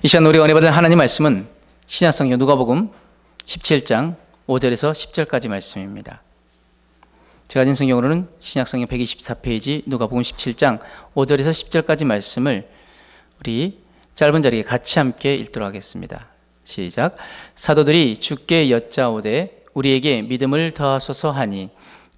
이 시간 우리가 은혜 받은 하나님 말씀은 신약성경 누가복음 17장 5절에서 10절까지 말씀입니다. 제가 가진 성경으로는 신약성경 124페이지 누가복음 17장 5절에서 10절까지 말씀을 우리 짧은 자리에 같이 함께 읽도록 하겠습니다. 시작. 사도들이 주께 여짜오되 우리에게 믿음을 더하소서 하니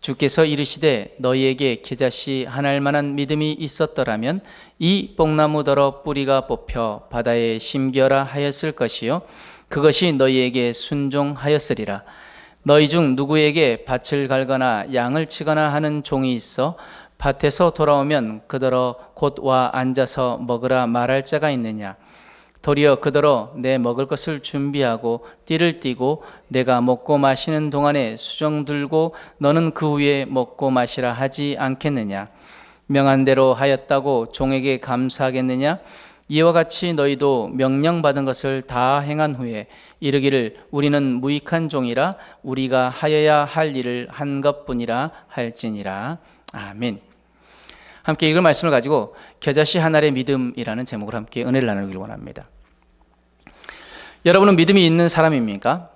주께서 이르시되 너희에게 겨자씨 하나일 만한 믿음이 있었더라면 이 뽕나무더러 뿌리가 뽑혀 바다에 심겨라 하였을 것이요 그것이 너희에게 순종하였으리라. 너희 중 누구에게 밭을 갈거나 양을 치거나 하는 종이 있어 밭에서 돌아오면 그더러 곧 와 앉아서 먹으라 말할 자가 있느냐. 도리어 그더러 내 먹을 것을 준비하고 띠를 띠고 내가 먹고 마시는 동안에 수종 들고 너는 그 후에 먹고 마시라 하지 않겠느냐. 명한 대로 하였다고 종에게 감사하겠느냐. 이와 같이 너희도 명령받은 것을 다 행한 후에 이르기를 우리는 무익한 종이라 우리가 하여야 할 일을 한 것뿐이라 할지니라. 아멘. 함께 읽을 말씀을 가지고 겨자씨 한 알의 믿음이라는 제목으로 함께 은혜를 나누길 원합니다. 여러분은 믿음이 있는 사람입니까?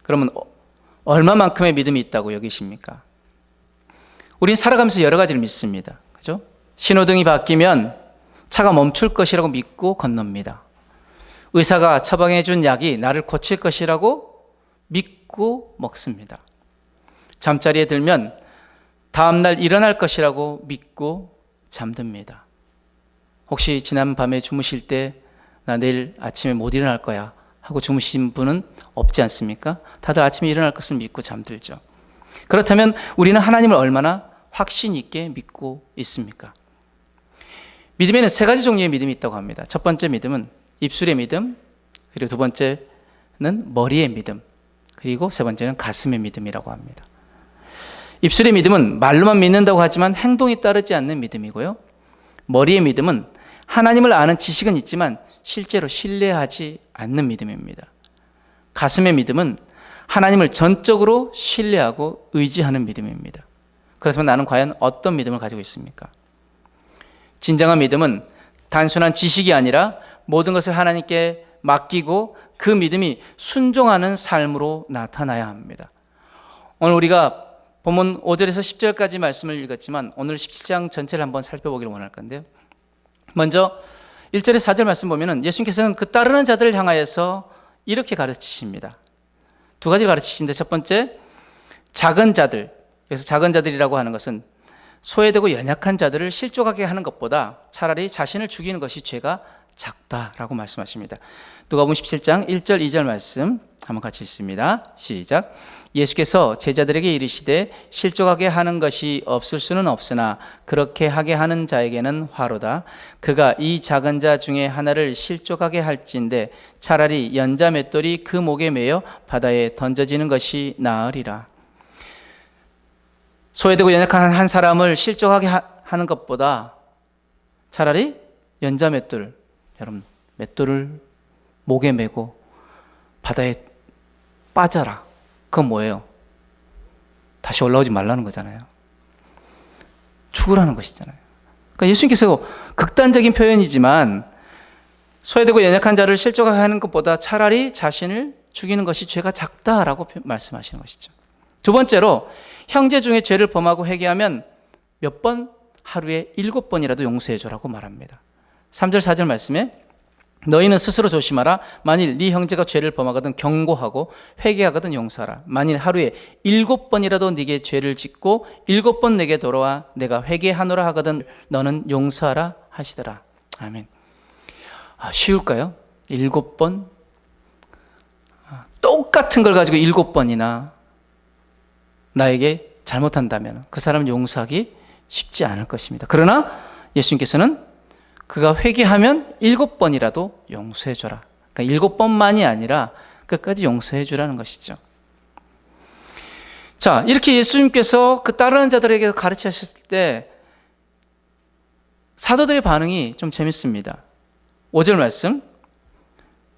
그러면 얼마만큼의 믿음이 있다고 여기십니까? 우린 살아가면서 여러 가지를 믿습니다. 그죠? 신호등이 바뀌면 차가 멈출 것이라고 믿고 건넙니다. 의사가 처방해 준 약이 나를 고칠 것이라고 믿고 먹습니다. 잠자리에 들면 다음날 일어날 것이라고 믿고 잠듭니다. 혹시 지난 밤에 주무실 때 나 내일 아침에 못 일어날 거야 하고 주무신 분은 없지 않습니까? 다들 아침에 일어날 것을 믿고 잠들죠. 그렇다면 우리는 하나님을 얼마나 확신 있게 믿고 있습니까? 믿음에는 세 가지 종류의 믿음이 있다고 합니다. 첫 번째 믿음은 입술의 믿음, 그리고 두 번째는 머리의 믿음, 그리고 세 번째는 가슴의 믿음이라고 합니다. 입술의 믿음은 말로만 믿는다고 하지만 행동이 따르지 않는 믿음이고요. 머리의 믿음은 하나님을 아는 지식은 있지만 실제로 신뢰하지 않는 믿음입니다. 가슴의 믿음은 하나님을 전적으로 신뢰하고 의지하는 믿음입니다. 그렇다면 나는 과연 어떤 믿음을 가지고 있습니까? 진정한 믿음은 단순한 지식이 아니라 모든 것을 하나님께 맡기고 그 믿음이 순종하는 삶으로 나타나야 합니다. 오늘 우리가 본문 5절에서 10절까지 말씀을 읽었지만 오늘 17장 전체를 한번 살펴보기를 원할 건데요. 먼저 1절에서 4절 말씀 보면은 예수님께서는 그 따르는 자들을 향하여서 이렇게 가르치십니다. 두 가지를 가르치시는데 첫 번째, 작은 자들. 그래서 작은 자들이라고 하는 것은 소외되고 연약한 자들을 실족하게 하는 것보다 차라리 자신을 죽이는 것이 죄가 작다라고 말씀하십니다. 누가복음 17장 1절 2절 말씀 한번 같이 읽습니다. 시작. 예수께서 제자들에게 이르시되 실족하게 하는 것이 없을 수는 없으나 그렇게 하게 하는 자에게는 화로다. 그가 이 작은 자 중에 하나를 실족하게 할진대 차라리 연자 맷돌이 그 목에 매여 바다에 던져지는 것이 나으리라. 소외되고 연약한 한 사람을 실족하게 하는 것보다 차라리 연자 맷돌, 여러분 맷돌을 목에 메고 바다에 빠져라. 그건 뭐예요? 다시 올라오지 말라는 거잖아요. 죽으라는 것이잖아요. 그러니까 예수님께서 극단적인 표현이지만 소외되고 연약한 자를 실족하게 하는 것보다 차라리 자신을 죽이는 것이 죄가 작다라고 말씀하시는 것이죠. 두 번째로 형제 중에 죄를 범하고 회개하면 몇 번? 하루에 7번이라도 용서해 줘라고 말합니다. 3절 4절 말씀에 너희는 스스로 조심하라. 만일 네 형제가 죄를 범하거든 경고하고 회개하거든 용서하라. 만일 하루에 7번이라도 네게 죄를 짓고 7번 내게 돌아와 내가 회개하노라 하거든 너는 용서하라 하시더라. 아멘. 쉬울까요? 7번? 똑같은 걸 가지고 7번이나 나에게 잘못한다면 그 사람을 용서하기 쉽지 않을 것입니다. 그러나 예수님께서는 그가 회개하면 7번이라도 용서해줘라. 그러니까 7번만이 아니라 끝까지 용서해주라는 것이죠. 자, 이렇게 예수님께서 그 따르는 자들에게 가르치셨을 때 사도들의 반응이 좀 재밌습니다. 5절 말씀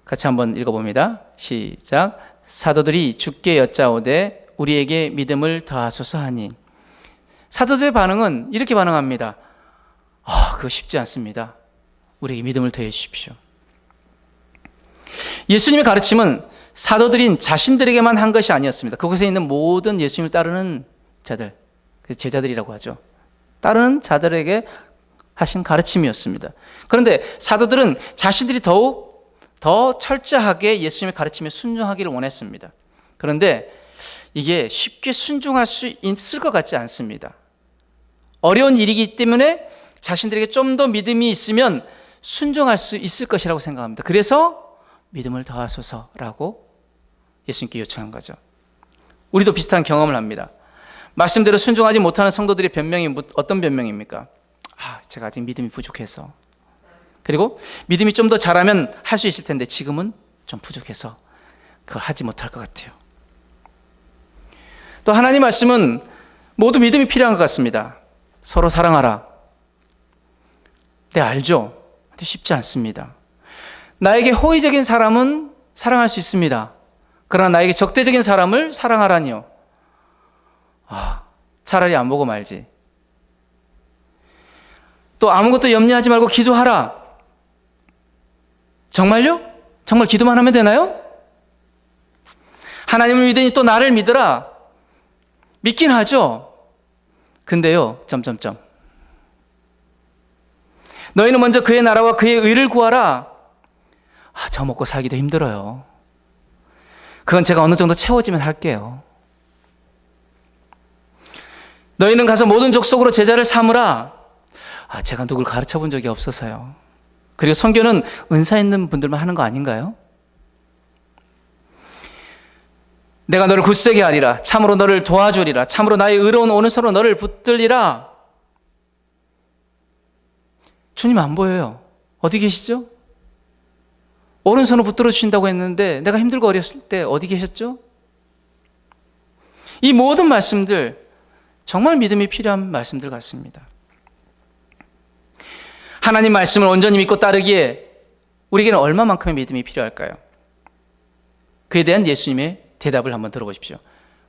같이 한번 읽어봅니다. 시작. 사도들이 주께 여짜오되 우리에게 믿음을 더하소서 하니. 사도들의 반응은 이렇게 반응합니다. 그거 쉽지 않습니다. 우리에게 믿음을 더해 주십시오. 예수님의 가르침은 사도들인 자신들에게만 한 것이 아니었습니다. 그곳에 있는 모든 예수님을 따르는 자들, 제자들이라고 하죠. 따르는 자들에게 하신 가르침이었습니다. 그런데 사도들은 자신들이 더욱 더 철저하게 예수님의 가르침에 순종하기를 원했습니다. 그런데 이게 쉽게 순종할 수 있을 것 같지 않습니다. 어려운 일이기 때문에 자신들에게 좀 더 믿음이 있으면 순종할 수 있을 것이라고 생각합니다. 그래서 믿음을 더하소서라고 예수님께 요청한 거죠. 우리도 비슷한 경험을 합니다. 말씀대로 순종하지 못하는 성도들의 변명이 어떤 변명입니까? 제가 아직 믿음이 부족해서, 그리고 믿음이 좀 더 잘하면 할 수 있을 텐데 지금은 좀 부족해서 그걸 하지 못할 것 같아요. 또 하나님 말씀은 모두 믿음이 필요한 것 같습니다. 서로 사랑하라. 네, 알죠. 근데 쉽지 않습니다. 나에게 호의적인 사람은 사랑할 수 있습니다. 그러나 나에게 적대적인 사람을 사랑하라니요. 차라리 안 보고 말지. 또 아무것도 염려하지 말고 기도하라. 정말요? 정말 기도만 하면 되나요? 하나님을 믿으니 또 나를 믿으라. 믿긴 하죠. 근데요, 너희는 먼저 그의 나라와 그의 의를 구하라. 저 먹고 살기도 힘들어요. 그건 제가 어느 정도 채워지면 할게요. 너희는 가서 모든 족속으로 제자를 삼으라. 제가 누굴 가르쳐 본 적이 없어서요. 그리고 선교는 은사 있는 분들만 하는 거 아닌가요? 내가 너를 굳세게 하리라. 참으로 너를 도와주리라. 참으로 나의 의로운 오른손으로 너를 붙들리라. 주님 안 보여요. 어디 계시죠? 오른손으로 붙들어 주신다고 했는데 내가 힘들고 어렸을 때 어디 계셨죠? 이 모든 말씀들 정말 믿음이 필요한 말씀들 같습니다. 하나님 말씀을 온전히 믿고 따르기에 우리에게는 얼마만큼의 믿음이 필요할까요? 그에 대한 예수님의 대답을 한번 들어보십시오.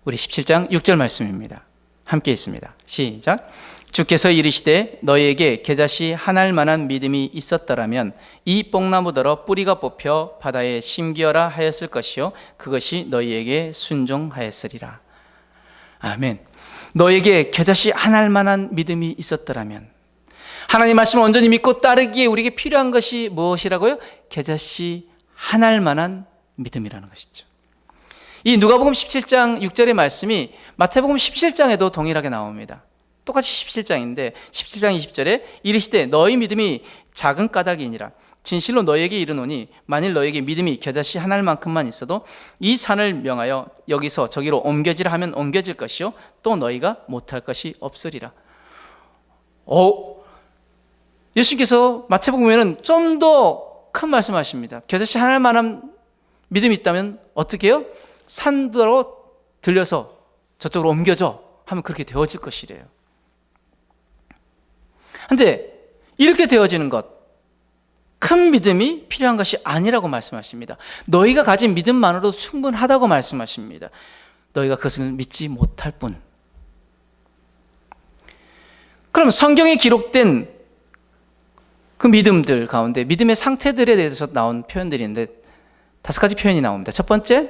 우리 17장 6절 말씀입니다. 함께 있습니다. 시작. 주께서 이르시되 너희에게 겨자씨 한 알 만한 믿음이 있었더라면 이 뽕나무더러 뿌리가 뽑혀 바다에 심기어라 하였을 것이요 그것이 너희에게 순종하였으리라. 아멘. 너희에게 겨자씨 한 알 만한 믿음이 있었더라면, 하나님 말씀을 온전히 믿고 따르기에 우리에게 필요한 것이 무엇이라고요? 겨자씨 한 알 만한 믿음이라는 것이죠. 이 누가복음 17장 6절의 말씀이 마태복음 17장에도 동일하게 나옵니다. 똑같이 17장인데 17장 20절에 이르시되 너희 믿음이 작은 까닭이니라. 진실로 너희에게 이르노니 만일 너희에게 믿음이 겨자씨 한 알만큼만 있어도 이 산을 명하여 여기서 저기로 옮겨지라 하면 옮겨질 것이요 또 너희가 못할 것이 없으리라. 예수님께서 마태복음에는 좀 더 큰 말씀하십니다. 겨자씨 한 알만한 믿음이 있다면 어떻게 해요? 산으로 들려서 저쪽으로 옮겨져 하면 그렇게 되어질 것이래요. 그런데 이렇게 되어지는 것, 큰 믿음이 필요한 것이 아니라고 말씀하십니다. 너희가 가진 믿음만으로도 충분하다고 말씀하십니다. 너희가 그것을 믿지 못할 뿐. 그럼 성경에 기록된 그 믿음들 가운데 믿음의 상태들에 대해서 나온 표현들인데 5가지 표현이 나옵니다. 첫 번째,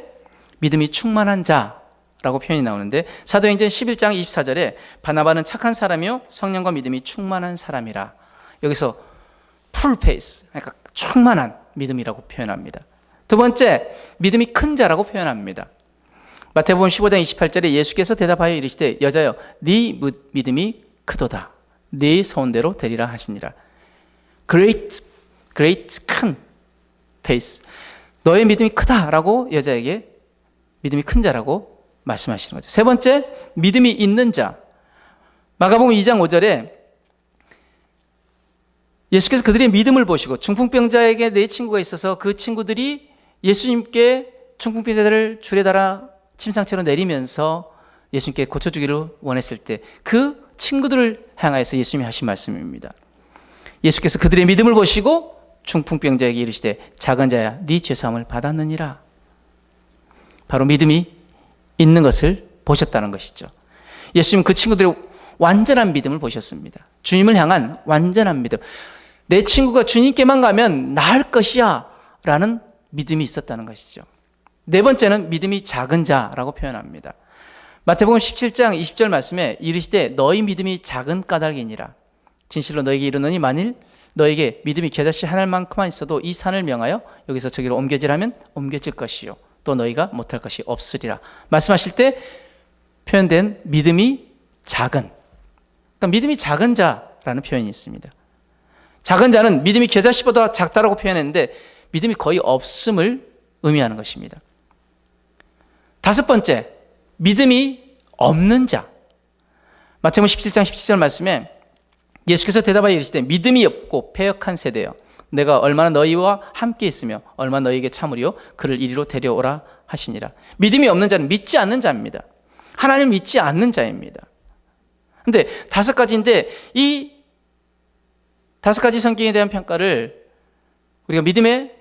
믿음이 충만한 자라고 표현이 나오는데 사도행전 11장 24절에 바나바는 착한 사람이요 성령과 믿음이 충만한 사람이라. 여기서 풀 페이스, 그러니까 충만한 믿음이라고 표현합니다. 두 번째, 믿음이 큰 자라고 표현합니다. 마태복음 15장 28절에 예수께서 대답하여 이르시되 여자여 네 믿음이 크도다. 네 소원대로 되리라 하시니라. great 큰 페이스. 너의 믿음이 크다라고 여자에게 믿음이 큰 자라고 말씀하시는 거죠. 세 번째, 믿음이 있는 자. 마가복음 2장 5절에 예수께서 그들의 믿음을 보시고 중풍병자에게 네 친구가 있어서 그 친구들이 예수님께 중풍병자들을 줄에 달아 침상처럼 내리면서 예수님께 고쳐주기를 원했을 때 그 친구들을 향하여서 예수님이 하신 말씀입니다. 예수께서 그들의 믿음을 보시고 중풍병자에게 이르시되 작은 자야 네 죄사함을 받았느니라. 바로 믿음이 있는 것을 보셨다는 것이죠. 예수님은 그 친구들의 완전한 믿음을 보셨습니다. 주님을 향한 완전한 믿음. 내 친구가 주님께만 가면 나을 것이야 라는 믿음이 있었다는 것이죠. 네 번째는 믿음이 작은 자라고 표현합니다. 마태복음 17장 20절 말씀에 이르시되 너희 믿음이 작은 까닭이니라. 진실로 너에게 이르노니 만일 너에게 믿음이 겨자씨 하늘만큼만 있어도 이 산을 명하여 여기서 저기로 옮겨지라면 옮겨질 것이요 또 너희가 못할 것이 없으리라. 말씀하실 때 표현된 믿음이 작은, 그러니까 믿음이 작은 자라는 표현이 있습니다. 작은 자는 믿음이 겨자씨보다 작다라고 표현했는데 믿음이 거의 없음을 의미하는 것입니다. 다섯 번째, 믿음이 없는 자. 마태복음 17장 17절 말씀에 예수께서 대답하여 이르시되 믿음이 없고 패역한 세대여 내가 얼마나 너희와 함께 있으며 얼마나 너희에게 참으리요 그를 이리로 데려오라 하시니라. 믿음이 없는 자는 믿지 않는 자입니다. 하나님을 믿지 않는 자입니다. 그런데 다섯 가지인데 이 다섯 가지 성경에 대한 평가를 우리가 믿음의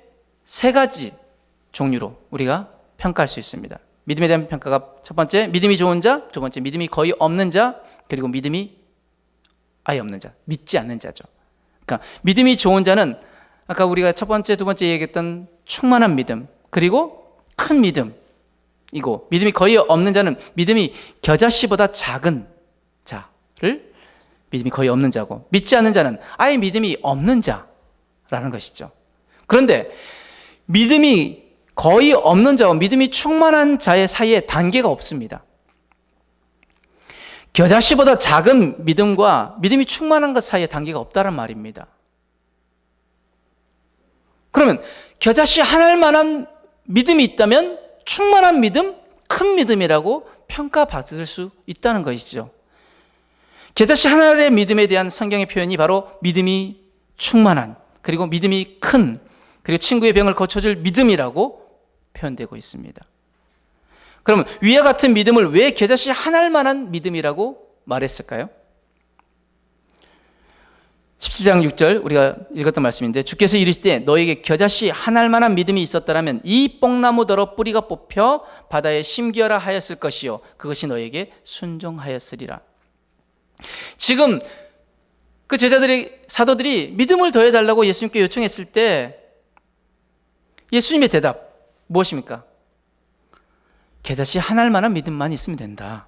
세 가지 종류로 우리가 평가할 수 있습니다. 믿음에 대한 평가가 첫 번째 믿음이 좋은 자, 두 번째 믿음이 거의 없는 자, 그리고 믿음이 아예 없는 자, 믿지 않는 자죠. 그러니까 믿음이 좋은 자는 아까 우리가 첫 번째, 두 번째 얘기했던 충만한 믿음, 그리고 큰 믿음이고, 믿음이 거의 없는 자는 믿음이 겨자씨보다 작은 자를 믿음이 거의 없는 자고, 믿지 않는 자는 아예 믿음이 없는 자라는 것이죠. 그런데 믿음이 거의 없는 자와 믿음이 충만한 자의 사이에 단계가 없습니다. 겨자씨보다 작은 믿음과 믿음이 충만한 것 사이에 단계가 없다는 말입니다. 그러면 겨자씨 하나만한 믿음이 있다면 충만한 믿음, 큰 믿음이라고 평가받을 수 있다는 것이죠. 겨자씨 하나의 믿음에 대한 성경의 표현이 바로 믿음이 충만한, 그리고 믿음이 큰, 그리고 친구의 병을 고쳐줄 믿음이라고 표현되고 있습니다. 그러면 위와 같은 믿음을 왜 겨자씨 하나만한 믿음이라고 말했을까요? 17장 6절 우리가 읽었던 말씀인데 주께서 이르시되 너에게 겨자씨 하나만한 믿음이 있었더라면 이 뽕나무더러 뿌리가 뽑혀 바다에 심기어라 하였을 것이요 그것이 너에게 순종하였으리라. 지금 그 제자들이, 사도들이 믿음을 더해달라고 예수님께 요청했을 때 예수님의 대답 무엇입니까? 겨자씨 하나만한 믿음만 있으면 된다.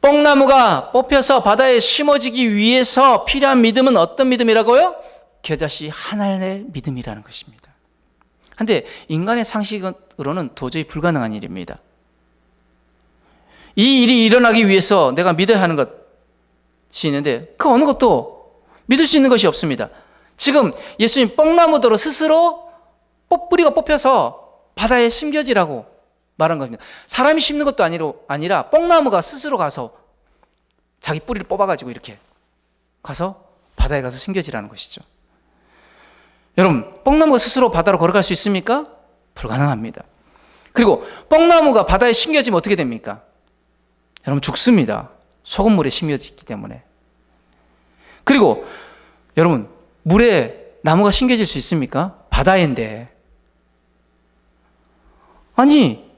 뽕나무가 뽑혀서 바다에 심어지기 위해서 필요한 믿음은 어떤 믿음이라고요? 겨자씨 하나의 믿음이라는 것입니다. 그런데 인간의 상식으로는 도저히 불가능한 일입니다. 이 일이 일어나기 위해서 내가 믿어야 하는 것이 있는데 그 어느 것도 믿을 수 있는 것이 없습니다. 지금 예수님 뽕나무더러 스스로 뿌리가 뽑혀서 바다에 심겨지라고 말한 겁니다. 사람이 심는 것도 아니라 뽕나무가 스스로 가서 자기 뿌리를 뽑아가지고 이렇게 가서 바다에 가서 심겨지라는 것이죠. 여러분, 뽕나무가 스스로 바다로 걸어갈 수 있습니까? 불가능합니다. 그리고 뽕나무가 바다에 심겨지면 어떻게 됩니까? 여러분, 죽습니다. 소금물에 심겨지기 때문에. 그리고 여러분, 물에 나무가 심겨질 수 있습니까? 바다인데. 아니,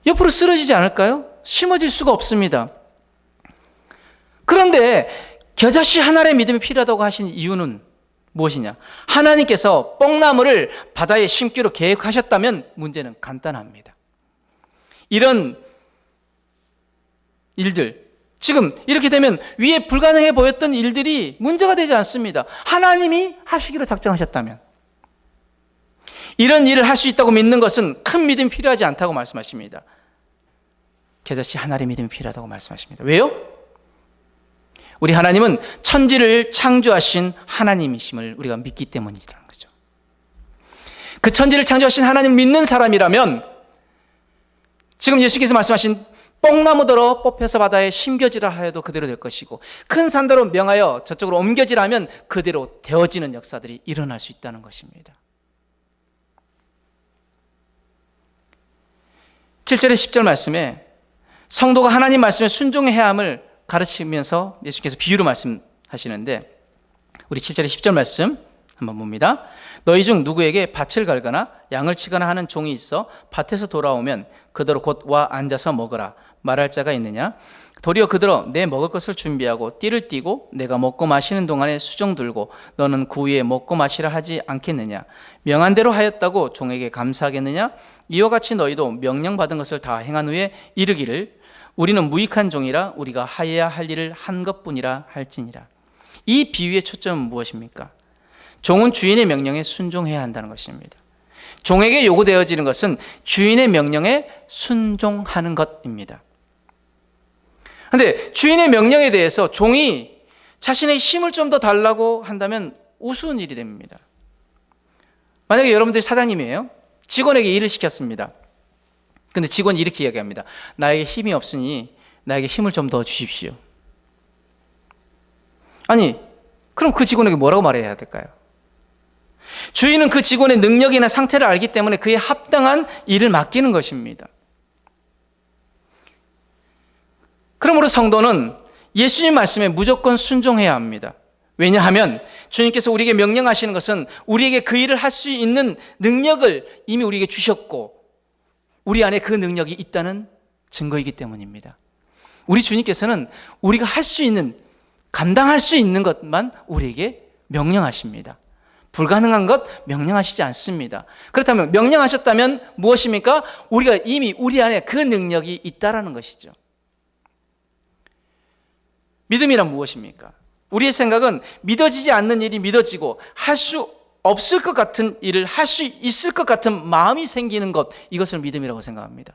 옆으로 쓰러지지 않을까요? 심어질 수가 없습니다. 그런데 겨자씨 하나의 믿음이 필요하다고 하신 이유는 무엇이냐? 하나님께서 뽕나무를 바다에 심기로 계획하셨다면 문제는 간단합니다. 이런 일들, 지금 이렇게 되면 위에 불가능해 보였던 일들이 문제가 되지 않습니다. 하나님이 하시기로 작정하셨다면. 이런 일을 할 수 있다고 믿는 것은 큰 믿음이 필요하지 않다고 말씀하십니다. 겨자씨 하나의 믿음이 필요하다고 말씀하십니다. 왜요? 우리 하나님은 천지를 창조하신 하나님이심을 우리가 믿기 때문이라는 거죠. 그 천지를 창조하신 하나님을 믿는 사람이라면 지금 예수께서 말씀하신 뽕나무더러 뽑혀서 바다에 심겨지라 하여도 그대로 될 것이고 큰 산더러 명하여 저쪽으로 옮겨지라 하면 그대로 되어지는 역사들이 일어날 수 있다는 것입니다. 7절에 10절 말씀에 성도가 하나님 말씀에 순종해야 함을 가르치면서 예수께서 비유로 말씀하시는데 우리 7절에 10절 말씀 한번 봅니다. 너희 중 누구에게 밭을 갈거나 양을 치거나 하는 종이 있어 밭에서 돌아오면 그대로 곧 와 앉아서 먹으라 말할 자가 있느냐? 도리어 그들어 내 먹을 것을 준비하고 띠를 띠고 내가 먹고 마시는 동안에 수종 들고 너는 그 후에 먹고 마시라 하지 않겠느냐? 명한 대로 하였다고 종에게 감사하겠느냐? 이와 같이 너희도 명령받은 것을 다 행한 후에 이르기를 우리는 무익한 종이라 우리가 하여야 할 일을 한 것뿐이라 할지니라. 이 비유의 초점은 무엇입니까? 종은 주인의 명령에 순종해야 한다는 것입니다. 종에게 요구되어지는 것은 주인의 명령에 순종하는 것입니다. 그런데 주인의 명령에 대해서 종이 자신의 힘을 좀 더 달라고 한다면 우스운 일이 됩니다. 만약에 여러분들이 사장님이에요. 직원에게 일을 시켰습니다. 근데 직원이 이렇게 이야기합니다. 나에게 힘이 없으니 나에게 힘을 좀 더 주십시오. 아니, 그럼 그 직원에게 뭐라고 말해야 될까요? 주인은 그 직원의 능력이나 상태를 알기 때문에 그에 합당한 일을 맡기는 것입니다. 그러므로 성도는 예수님 말씀에 무조건 순종해야 합니다. 왜냐하면 주님께서 우리에게 명령하시는 것은 우리에게 그 일을 할 수 있는 능력을 이미 우리에게 주셨고 우리 안에 그 능력이 있다는 증거이기 때문입니다. 우리 주님께서는 우리가 할 수 있는, 감당할 수 있는 것만 우리에게 명령하십니다. 불가능한 것 명령하시지 않습니다. 그렇다면 명령하셨다면 무엇입니까? 우리가 이미 우리 안에 그 능력이 있다라는 것이죠. 믿음이란 무엇입니까? 우리의 생각은 믿어지지 않는 일이 믿어지고 할 수 없을 것 같은 일을 할 수 있을 것 같은 마음이 생기는 것, 이것을 믿음이라고 생각합니다.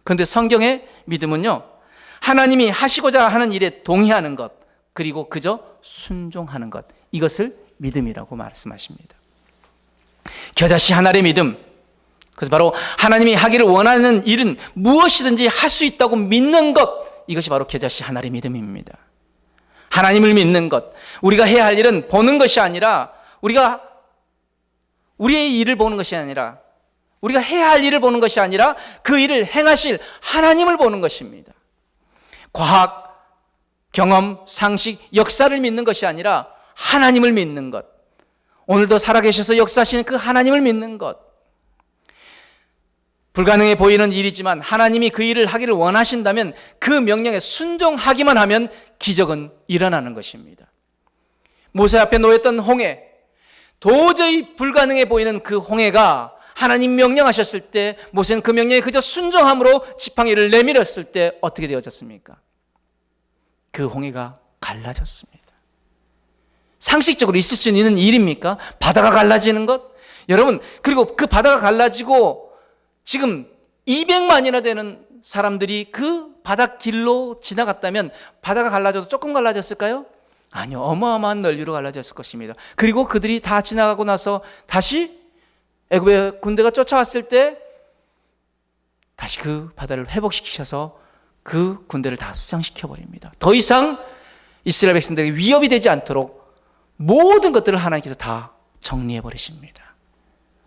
그런데 성경의 믿음은요, 하나님이 하시고자 하는 일에 동의하는 것, 그리고 그저 순종하는 것, 이것을 믿음이라고 말씀하십니다. 겨자씨 하나의 믿음, 그래서 바로 하나님이 하기를 원하는 일은 무엇이든지 할 수 있다고 믿는 것, 이것이 바로 겨자씨 하나의 믿음입니다. 하나님을 믿는 것, 우리가 해야 할 일은 보는 것이 아니라 우리가 우리의 일을 보는 것이 아니라 우리가 해야 할 일을 보는 것이 아니라 그 일을 행하실 하나님을 보는 것입니다. 과학, 경험, 상식, 역사를 믿는 것이 아니라 하나님을 믿는 것, 오늘도 살아계셔서 역사하시는 그 하나님을 믿는 것. 불가능해 보이는 일이지만 하나님이 그 일을 하기를 원하신다면 그 명령에 순종하기만 하면 기적은 일어나는 것입니다. 모세 앞에 놓였던 홍해, 도저히 불가능해 보이는 그 홍해가 하나님 명령하셨을 때 모세는 그 명령에 그저 순종함으로 지팡이를 내밀었을 때 어떻게 되어졌습니까? 그 홍해가 갈라졌습니다. 상식적으로 있을 수 있는 일입니까? 바다가 갈라지는 것? 여러분, 그리고 그 바다가 갈라지고 지금 200만이나 되는 사람들이 그 바닷길로 지나갔다면 바다가 갈라져도 조금 갈라졌을까요? 아니요, 어마어마한 넓이로 갈라졌을 것입니다. 그리고 그들이 다 지나가고 나서 다시 애굽의 군대가 쫓아왔을 때 다시 그 바다를 회복시키셔서 그 군대를 다 수장시켜버립니다. 더 이상 이스라엘 백성들에게 위협이 되지 않도록 모든 것들을 하나님께서 다 정리해버리십니다.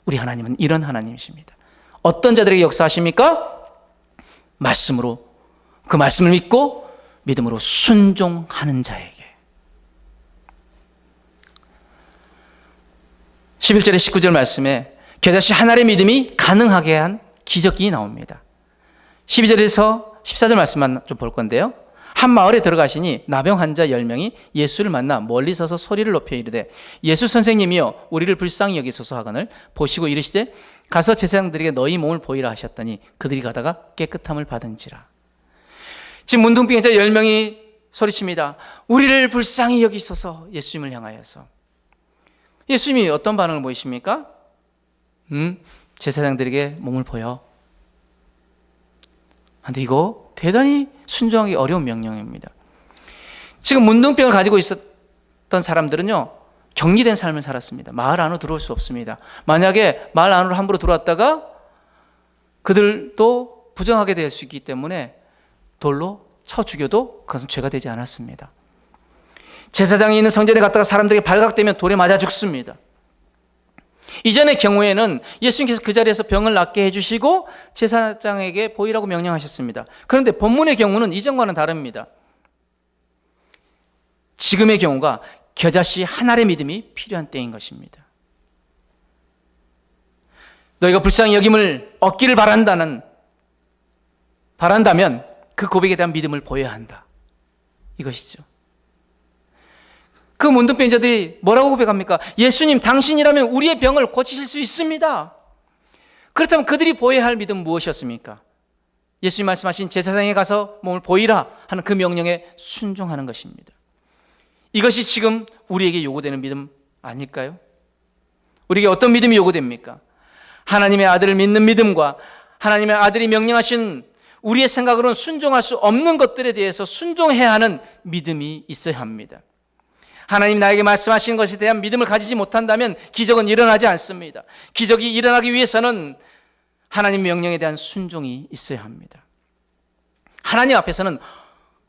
우리 하나님은 이런 하나님이십니다. 어떤 자들에게 역사하십니까? 말씀으로, 그 말씀을 믿고 믿음으로 순종하는 자에게. 11절에 19절 말씀에 겨자씨 하나의 믿음이 가능하게 한 기적이 나옵니다. 12절에서 14절 말씀만 좀 볼 건데요. 한 마을에 들어가시니 나병 환자 10명이 예수를 만나 멀리 서서 소리를 높여 이르되 예수 선생님이여 우리를 불쌍히 여기소서 하거늘 보시고 이르시되 가서 제사장들에게 너희 몸을 보이라 하셨더니 그들이 가다가 깨끗함을 받은지라. 지금 문둥병자 10명이 소리칩니다. 우리를 불쌍히 여기소서. 예수님을 향하여서. 예수님이 어떤 반응을 보이십니까? 제사장들에게 몸을 보여. 그런데 이거 대단히 순종하기 어려운 명령입니다. 지금 문둥병을 가지고 있었던 사람들은요, 격리된 삶을 살았습니다. 마을 안으로 들어올 수 없습니다. 만약에 마을 안으로 함부로 들어왔다가 그들도 부정하게 될 수 있기 때문에 돌로 쳐 죽여도 그것은 죄가 되지 않았습니다. 제사장이 있는 성전에 갔다가 사람들에게 발각되면 돌에 맞아 죽습니다. 이전의 경우에는 예수님께서 그 자리에서 병을 낫게 해주시고 제사장에게 보이라고 명령하셨습니다. 그런데 본문의 경우는 이전과는 다릅니다. 지금의 경우가 겨자씨 하나의 믿음이 필요한 때인 것입니다. 너희가 불쌍히 여김을 얻기를 바란다면 그 고백에 대한 믿음을 보여야 한다. 이것이죠. 그 문둥병자들이 뭐라고 고백합니까? 예수님, 당신이라면 우리의 병을 고치실 수 있습니다. 그렇다면 그들이 보여야 할 믿음은 무엇이었습니까? 예수님 말씀하신 제사장에 가서 몸을 보이라 하는 그 명령에 순종하는 것입니다. 이것이 지금 우리에게 요구되는 믿음 아닐까요? 우리에게 어떤 믿음이 요구됩니까? 하나님의 아들을 믿는 믿음과 하나님의 아들이 명령하신 우리의 생각으로는 순종할 수 없는 것들에 대해서 순종해야 하는 믿음이 있어야 합니다. 하나님 나에게 말씀하신 것에 대한 믿음을 가지지 못한다면 기적은 일어나지 않습니다. 기적이 일어나기 위해서는 하나님 명령에 대한 순종이 있어야 합니다. 하나님 앞에서는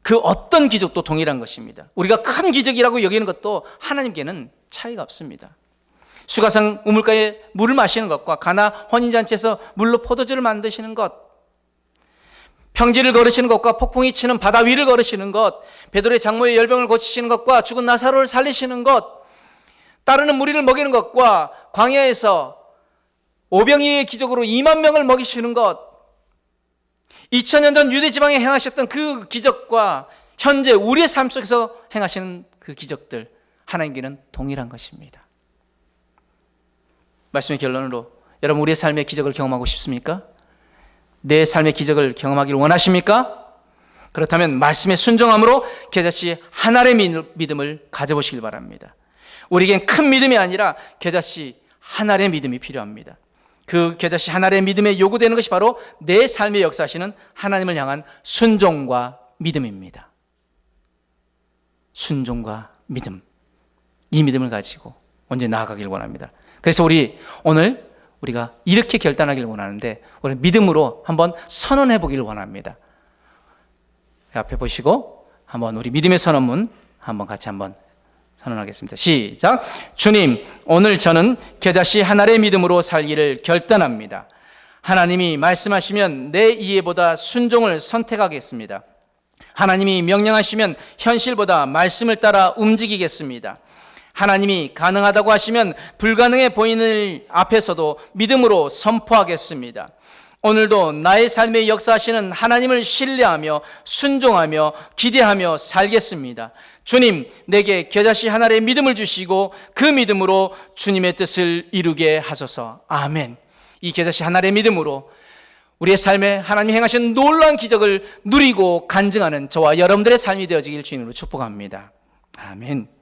그 어떤 기적도 동일한 것입니다. 우리가 큰 기적이라고 여기는 것도 하나님께는 차이가 없습니다. 수가성 우물가에 물을 마시는 것과 가나 혼인잔치에서 물로 포도주를 만드시는 것, 평지를 걸으시는 것과 폭풍이 치는 바다 위를 걸으시는 것, 베드로의 장모의 열병을 고치시는 것과 죽은 나사로를 살리시는 것, 따르는 무리를 먹이는 것과 광야에서 오병이의 기적으로 2만 명을 먹이시는 것, 2000년 전 유대 지방에 행하셨던 그 기적과 현재 우리의 삶 속에서 행하시는 그 기적들, 하나님께는 동일한 것입니다. 말씀의 결론으로, 여러분 우리의 삶의 기적을 경험하고 싶습니까? 내 삶의 기적을 경험하기를 원하십니까? 그렇다면 말씀의 순종함으로 겨자씨 한 알의 믿음을 가져보시길 바랍니다. 우리에겐 큰 믿음이 아니라 겨자씨 한 알의 믿음이 필요합니다. 그 겨자씨 한 알의 믿음에 요구되는 것이 바로 내 삶의 역사하시는 하나님을 향한 순종과 믿음입니다. 순종과 믿음, 이 믿음을 가지고 언제 나아가길 원합니다. 그래서 오늘 우리가 이렇게 결단하길 원하는데, 우리 믿음으로 한번 선언해 보기를 원합니다. 앞에 보시고 한번 우리 믿음의 선언문 한번 같이 한번 선언하겠습니다. 시작. 주님, 오늘 저는 겨자씨 한 알의 믿음으로 살기를 결단합니다. 하나님이 말씀하시면 내 이해보다 순종을 선택하겠습니다. 하나님이 명령하시면 현실보다 말씀을 따라 움직이겠습니다. 하나님이 가능하다고 하시면 불가능해 보이는 일 앞에서도 믿음으로 선포하겠습니다. 오늘도 나의 삶에 역사하시는 하나님을 신뢰하며 순종하며 기대하며 살겠습니다. 주님, 내게 겨자씨 한 알의 믿음을 주시고 그 믿음으로 주님의 뜻을 이루게 하소서. 아멘. 이 겨자씨 한 알의 믿음으로 우리의 삶에 하나님이 행하신 놀라운 기적을 누리고 간증하는 저와 여러분들의 삶이 되어지길 주님으로 축복합니다. 아멘.